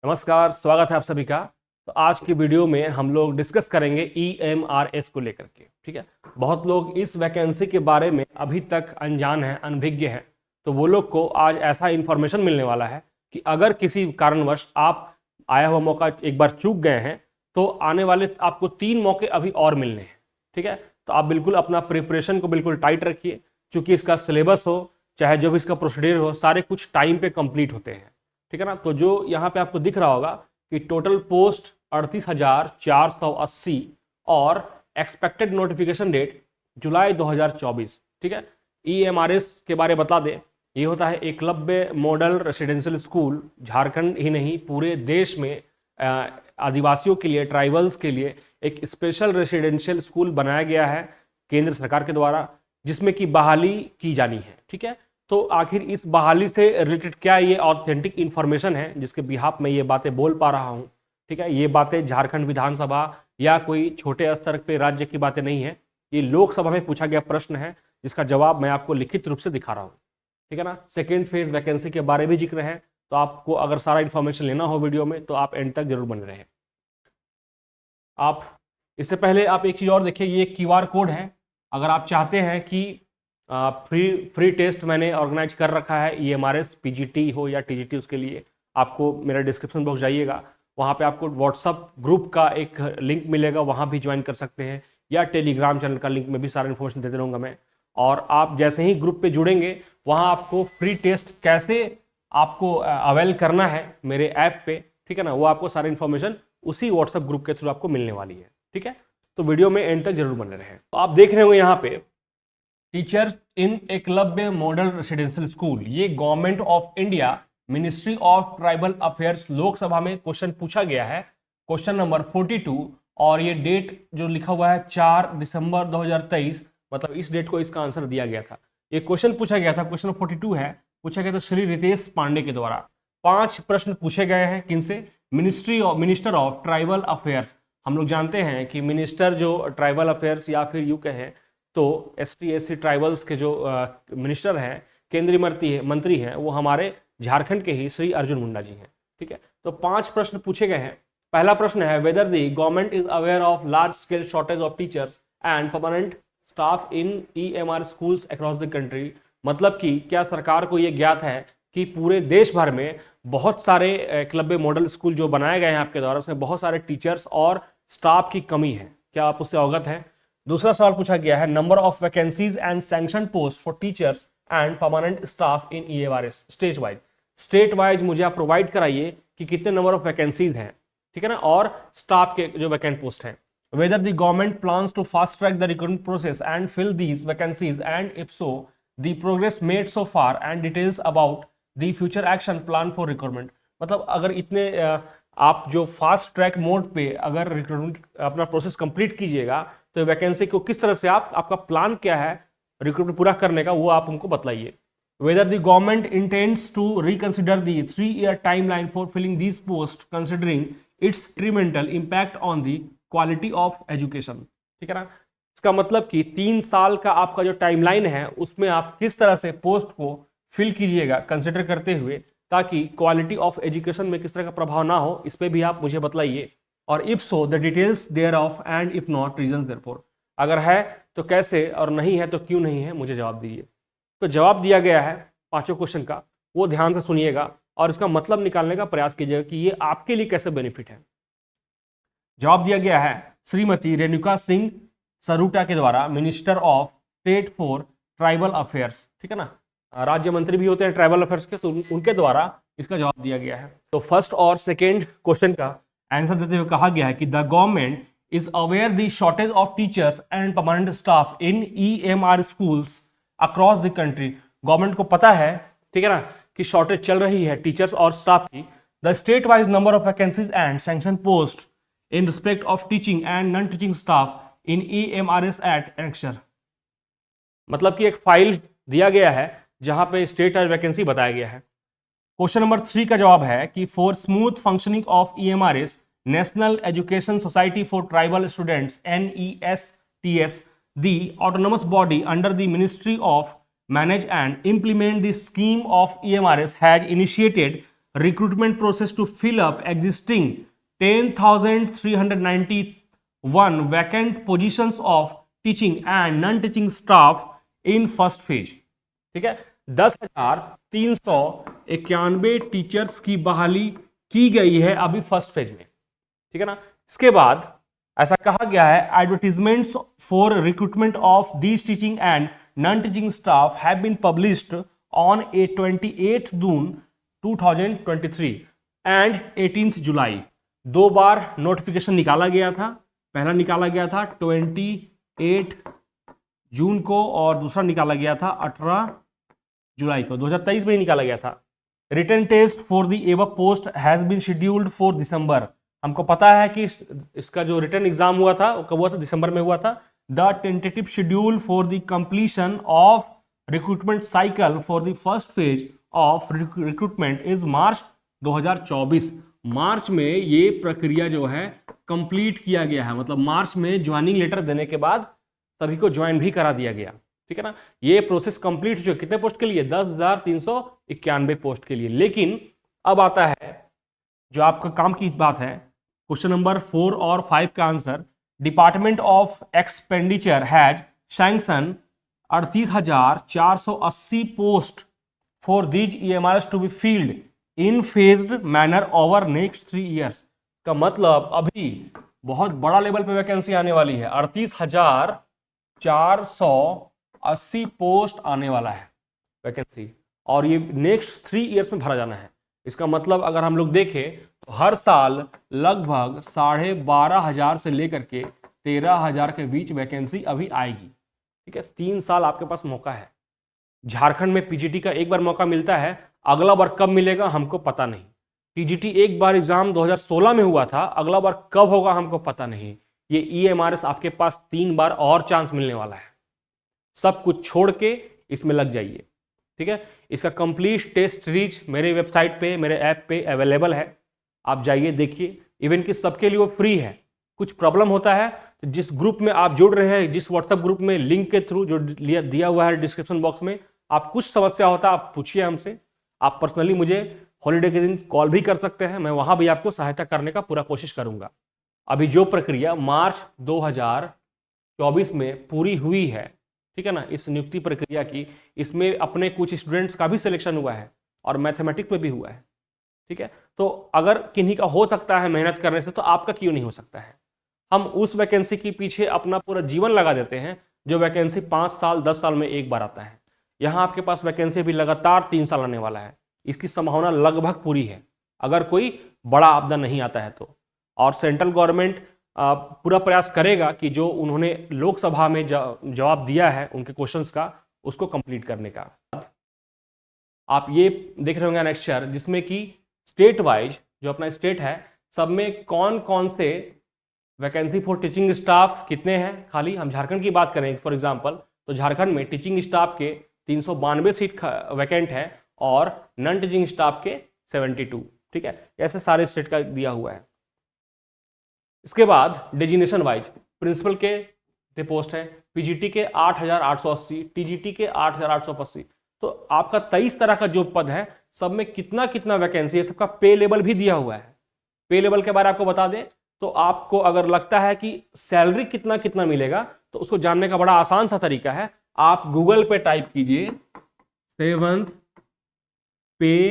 नमस्कार, स्वागत है आप सभी का। तो आज की वीडियो में हम लोग डिस्कस करेंगे EMRS को लेकर के। ठीक है, बहुत लोग इस वैकेंसी के बारे में अभी तक अनजान हैं, अनभिज्ञ हैं। तो वो लोग को आज ऐसा इन्फॉर्मेशन मिलने वाला है कि अगर किसी कारणवश आप आया हुआ मौका एक बार चूक गए हैं तो आने वाले आपको 3 मौके अभी और मिलने हैं। ठीक है, तो आप बिल्कुल अपना प्रिपरेशन को बिल्कुल टाइट रखिए, क्योंकि इसका सिलेबस हो चाहे जो भी इसका प्रोसीडियर हो, सारे कुछ टाइम पे कंप्लीट होते हैं। ठीक है ना। तो जो यहाँ पे आपको दिख रहा होगा कि टोटल पोस्ट 38,480 और एक्सपेक्टेड नोटिफिकेशन डेट जुलाई 2024। ठीक है, EMRS के बारे में बता दें, ये होता है Eklavya model residential school. Jharkhand ही नहीं पूरे देश में आदिवासियों के लिए, ट्राइबल्स के लिए एक स्पेशल रेसिडेंशियल स्कूल बनाया गया है केंद्र सरकार के द्वारा, जिसमें कि बहाली की जानी है। ठीक है, तो आखिर इस बहाली से रिलेटेड क्या ये ऑथेंटिक इन्फॉर्मेशन है जिसके बिहाफ में ये बातें बोल पा रहा हूँ। ठीक है, ये बातें झारखंड विधानसभा या कोई छोटे स्तर पे राज्य की बातें नहीं है, ये लोकसभा में पूछा गया प्रश्न है जिसका जवाब मैं आपको लिखित रूप से दिखा रहा हूँ। ठीक है ना। सेकेंड फेज वैकेंसी के बारे में जिक्र है, तो आपको अगर सारा इन्फॉर्मेशन लेना हो वीडियो में तो आप एंड तक जरूर बने रहें। आप इससे पहले आप एक चीज़ और देखिए, ये QR कोड है। अगर आप चाहते हैं कि फ्री टेस्ट मैंने ऑर्गेनाइज कर रखा है, EMRS PGT हो या TGT, उसके लिए आपको मेरा डिस्क्रिप्शन बॉक्स जाइएगा, वहाँ पे आपको व्हाट्सअप ग्रुप का एक लिंक मिलेगा, वहाँ भी ज्वाइन कर सकते हैं, या टेलीग्राम चैनल का लिंक में भी सारा इन्फॉर्मेशन देते रहूँगा मैं। और आप जैसे ही ग्रुप पे जुड़ेंगे, वहाँ आपको फ्री टेस्ट कैसे आपको अवेल करना है मेरे ऐप पे, ठीक है ना, वो आपको सारी इन्फॉर्मेशन उसी व्हाट्सएप ग्रुप के थ्रू आपको मिलने वाली है। ठीक है, तो वीडियो में एंड तक जरूर बने रहें। तो आप देख रहे होंगे यहाँ पे teachers in Eklavya model residential school, ये government of India ministry of tribal affairs Lok Sabha में क्वेश्चन पूछा गया है, क्वेश्चन नंबर 42। और ये डेट जो लिखा हुआ है 4 दिसंबर 2023, मतलब इस डेट को इसका आंसर दिया गया था। ये क्वेश्चन पूछा गया था, क्वेश्चन 42 है, पूछा गया था श्री रितेश पांडे के द्वारा। 5 प्रश्न पूछे गए हैं, किनसे? Minister of tribal affairs. हम लोग जानते हैं कि मिनिस्टर जो ट्राइबल अफेयर्स या फिर यूं कहें तो ST SC ट्राइबल्स के जो मिनिस्टर हैं, केंद्रीय मंत्री हैं, वो हमारे झारखंड के ही श्री अर्जुन मुंडा जी हैं। ठीक है, तो 5 प्रश्न पूछे गए हैं। पहला प्रश्न है, weather the government is aware of large scale shortage of teachers and permanent staff in EMR schools across the country. मतलब कि क्या सरकार को यह ज्ञात है कि पूरे देश भर में बहुत सारे एकलव्य मॉडल स्कूल जो बनाए गए हैं आपके द्वारा, उसमें बहुत सारे टीचर्स और स्टाफ की कमी है, क्या आप उससे अवगत हैं? दूसरा सवाल पूछा गया है, number of vacancies and sanction post for teachers and permanent staff in EMRS state wise मुझे आप प्रोवाइड कराइए कि कितने नंबर ऑफ वैकेंसीज हैं, ठीक है ना, और स्टाफ के जो वैकेंट पोस्ट हैं। Whether the government plans to fast track the recruitment process and fill these vacancies and if so the progress made so far and details about the future action plan for recruitment. मतलब अगर इतने आप जो fast track mode पे अगर recruitment अपना process complete कीजिएगा तो वैकेंसी को किस तरह से आपका प्लान क्या है रिक्रूटमेंट पूरा करने का, वो आप हमको बताइए। Whether the government intends to reconsider the 3-year timeline for filling these post considering its detrimental impact on the quality of education. ठीक है ना, इसका मतलब कि 3 साल का आपका जो टाइमलाइन है उसमें आप किस तरह से पोस्ट को फिल कीजिएगा कंसिडर करते हुए, ताकि क्वालिटी ऑफ एजुकेशन में किस तरह का प्रभाव ना हो, इस पर भी आप मुझे बताइए। और if so the details thereof and if not reason therefor, अगर है तो कैसे और नहीं है तो क्यों नहीं है, मुझे जवाब दीजिए। तो जवाब दिया गया है 5 क्वेश्चन का, वो ध्यान से सुनिएगा और इसका मतलब निकालने का प्रयास कीजिएगा कि ये आपके लिए कैसे बेनिफिट है। जवाब दिया गया है श्रीमती रेणुका सिंह सरूटा के द्वारा, minister of state for tribal affairs. ठीक है ना, राज्य मंत्री भी होते हैं ट्राइबल अफेयर्स के, तो उनके द्वारा इसका जवाब दिया गया है। तो फर्स्ट और सेकेंड क्वेश्चन का आंसर देते हुए कहा गया है कि the government is aware the shortage of teachers and permanent staff in EMR schools across the country। Government को पता है, ठीक है ना, कि शॉर्टेज चल रही है टीचर्स और स्टाफ की। The state wise number of vacancies and sanction post in respect of teaching and non teaching staff in EMRS at annexure. मतलब कि एक फाइल दिया गया है जहां पे स्टेट वाइज वैकेंसी बताया गया है। क्वेश्चन नंबर 3 का जवाब है कि for smooth functioning of EMRS National Education Society for Tribal Students NESTS, the autonomous body under the Ministry of Manage and Implement the scheme of EMRS has initiated recruitment process to fill up existing 10,391 vacant positions of teaching and non-teaching staff in first phase। ठीक है, 10,391 teachers की बहाली की गई है अभी first phase में। ठीक है ना। इसके बाद ऐसा कहा गया है, advertisements for recruitment of these teaching and non teaching staff have been published on 28 June 2023 and 18 July. दो बार नोटिफिकेशन निकाला गया था। पहला निकाला गया था 28 जून को और दूसरा निकाला गया था 18 जुलाई को, 2023 में ही निकाला गया था। Written test for the above post has been scheduled for December. हमको पता है कि इसका जो रिटन एग्जाम हुआ था वो कब हुआ था, दिसंबर में हुआ था। The tentative schedule for the completion of recruitment cycle for the first phase of recruitment is March 2024। मार्च में ये प्रक्रिया जो है कंप्लीट किया गया है, मतलब मार्च में ज्वाइनिंग लेटर देने के बाद सभी को ज्वाइन भी करा दिया गया। ठीक है ना। ये प्रोसेस कंप्लीट जो कितने पोस्ट के लिए, 10,391 पोस्ट के लिए। लेकिन अब आता है जो आपका काम की बात है, क्वेश्चन नंबर 4 और 5 का answer. Department of expenditure has sanction 38,480 post for these EMRS to be filled in phased manner over next 3 years. का मतलब अभी बहुत बड़ा लेवल पे वैकेंसी आने वाली है, 38,480 पोस्ट आने वाला है वैकेंसी, और ये नेक्स्ट 3 ईयर्स में भरा जाना है। इसका मतलब अगर हम लोग देखें तो हर साल लगभग 12,500 से लेकर के 13,000 के बीच वैकेंसी अभी आएगी। ठीक है, 3 साल आपके पास मौका है। झारखंड में पीजीटी का एक बार मौका मिलता है, अगला बार कब मिलेगा हमको पता नहीं। टीजीटी एक बार एग्जाम 2016 में हुआ था, अगला बार कब होगा हमको पता नहीं। ये EMRS आपके पास 3 बार और चांस मिलने वाला है। सब कुछ छोड़ के इसमें लग जाइए। ठीक है, इसका कंप्लीट टेस्ट सीरीज मेरे वेबसाइट पे, मेरे ऐप पे अवेलेबल है, आप जाइए देखिए। इवन कि सबके लिए वो फ्री है। कुछ प्रॉब्लम होता है तो जिस ग्रुप में आप जुड़ रहे हैं, जिस व्हाट्सएप ग्रुप में लिंक के थ्रू जो दिया हुआ है डिस्क्रिप्शन बॉक्स में, आप कुछ समस्या होता है आप पूछिए हमसे। आप पर्सनली मुझे हॉलीडे के दिन कॉल भी कर सकते हैं, मैं वहां भी आपको सहायता करने का पूरा कोशिश करूंगा। अभी जो प्रक्रिया मार्च 2024 में पूरी हुई है, ठीक है ना, इस नियुक्ति प्रक्रिया की, इसमें अपने कुछ स्टूडेंट्स का भी सिलेक्शन हुआ है और मैथमेटिक्स में भी हुआ है। ठीक है, तो अगर किन्हीं का हो सकता है मेहनत करने से, तो आपका क्यों नहीं हो सकता है। हम उस वैकेंसी के पीछे अपना पूरा जीवन लगा देते हैं जो वैकेंसी 5 साल 10 साल में एक बार आता है। यहाँ आपके पास वैकेंसी भी लगातार 3 साल आने वाला है। इसकी संभावना लगभग पूरी है अगर कोई बड़ा आपदा नहीं आता है तो। और सेंट्रल गवर्नमेंट पूरा प्रयास करेगा कि जो उन्होंने लोकसभा में जवाब दिया है उनके क्वेश्चंस का, उसको कंप्लीट करने का। आप ये देख रहे होंगे नेक्स्ट जिसमें कि स्टेट वाइज जो अपना स्टेट है, सब में कौन कौन से वैकेंसी फॉर टीचिंग स्टाफ कितने हैं खाली। हम झारखंड की बात करें फॉर एग्जांपल, तो झारखंड में टीचिंग स्टाफ के 392 सीट वैकेंट है और नॉन टीचिंग स्टाफ के 72। ठीक है, ऐसे सारे स्टेट का दिया हुआ है। इसके बाद डेजिग्नेशन वाइज प्रिंसिपल के पोस्ट है, पीजीटी के 8,880, टीजीटी के 8,885। तो आपका 23 तरह का जो पद है, सब में कितना कितना वैकेंसी है, सबका पे लेवल भी दिया हुआ है। पे लेवल के बारे में आपको बता दें तो आपको अगर लगता है कि सैलरी कितना कितना मिलेगा, तो उसको जानने का बड़ा आसान सा तरीका है। आप गूगल पे टाइप कीजिए 7th पे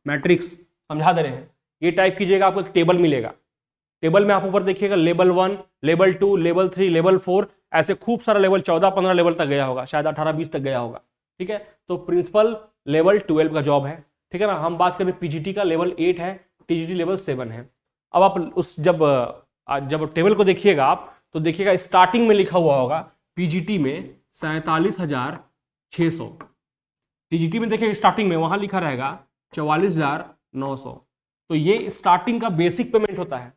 मैट्रिक्स, समझा दे रहे हैं, ये टाइप कीजिएगा, आपको एक टेबल मिलेगा। टेबल में आप ऊपर देखिएगा लेवल 1, लेवल 2, लेवल 3, लेवल 4, ऐसे खूब सारा लेवल 14-15 लेवल तक गया होगा, शायद 18-20 तक गया होगा। ठीक है, तो प्रिंसिपल लेवल 12 का जॉब है। ठीक है ना। हम बात करें पीजीटी का लेवल 8 है, टीजीटी लेवल 7 है। अब आप उस जब टेबल को देखिएगा आप, तो देखिएगा स्टार्टिंग में लिखा हुआ होगा पीजीटी में 47,600। टीजीटी में देखिएगा स्टार्टिंग में वहां लिखा रहेगा 44,900। तो ये स्टार्टिंग का बेसिक पेमेंट होता है।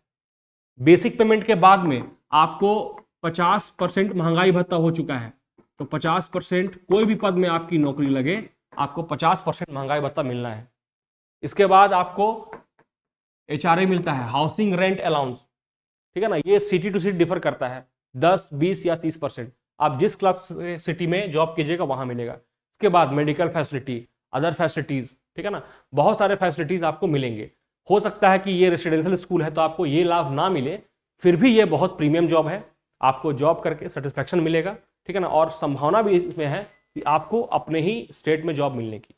बेसिक पेमेंट के बाद में आपको 50% महंगाई भत्ता हो चुका है, तो 50% कोई भी पद में आपकी नौकरी लगे, आपको 50% महंगाई भत्ता मिलना है। इसके बाद आपको HRA मिलता है, हाउसिंग रेंट अलाउंस। ठीक है ना, ये सिटी टू सिटी डिफर करता है, 10, 20 या 30%। आप जिस क्लास सिटी में जॉब कीजिएगा वहां मिलेगा। इसके बाद मेडिकल फैसिलिटी, अदर फैसिलिटीज़, ठीक है ना, बहुत सारे फैसिलिटीज़ आपको मिलेंगे। हो सकता है कि ये रेसिडेंशियल स्कूल है तो आपको ये लाभ ना मिले, फिर भी ये बहुत प्रीमियम जॉब है, आपको जॉब करके सेटिस्फैक्शन मिलेगा, ठीक है ना, और संभावना भी इसमें है कि आपको अपने ही स्टेट में जॉब मिलने की,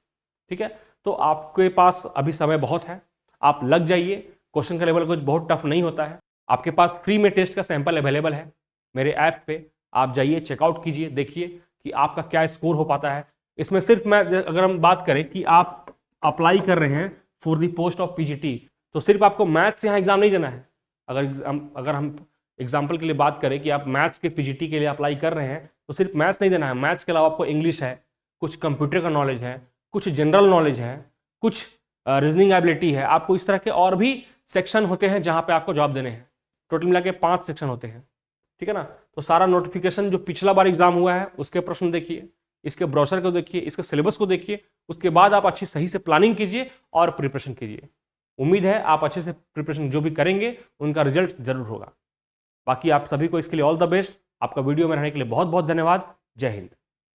ठीक है। तो आपके पास अभी समय बहुत है, आप लग जाइए। क्वेश्चन का लेवल कुछ बहुत टफ नहीं होता है। आपके पास फ्री में टेस्ट का सैंपल अवेलेबल है मेरे ऐप पे, आप जाइए चेकआउट कीजिए, देखिए कि आपका क्या स्कोर हो पाता है। इसमें सिर्फ मैं अगर हम बात करें कि आप अप्लाई कर रहे हैं for the post of PGT, तो सिर्फ आपको मैथ्स यहाँ एग्जाम नहीं देना है। अगर हम एग्जाम्पल के लिए बात करें कि आप मैथ्स के पीजीटी के लिए अप्लाई कर रहे हैं, तो सिर्फ मैथ्स नहीं देना है, मैथ्स के अलावा आपको इंग्लिश है, कुछ कंप्यूटर का नॉलेज है, कुछ जनरल नॉलेज है, कुछ रीजनिंग एबिलिटी है। आपको इस तरह के और भी सेक्शन होते हैं जहाँ पे आपको जॉब देने हैं। टोटल मिला के 5 सेक्शन होते हैं, ठीक है ना। तो सारा नोटिफिकेशन जो पिछला बार एग्जाम हुआ है उसके प्रश्न देखिए, इसके ब्रोशर को देखिए, इसके सिलेबस को देखिए, उसके बाद आप अच्छी सही से प्लानिंग कीजिए और प्रिपरेशन कीजिए। उम्मीद है आप अच्छे से प्रिपरेशन जो भी करेंगे उनका रिजल्ट जरूर होगा। बाकी आप सभी को इसके लिए ऑल द बेस्ट। आपका वीडियो में रहने के लिए बहुत बहुत धन्यवाद। जय हिंद।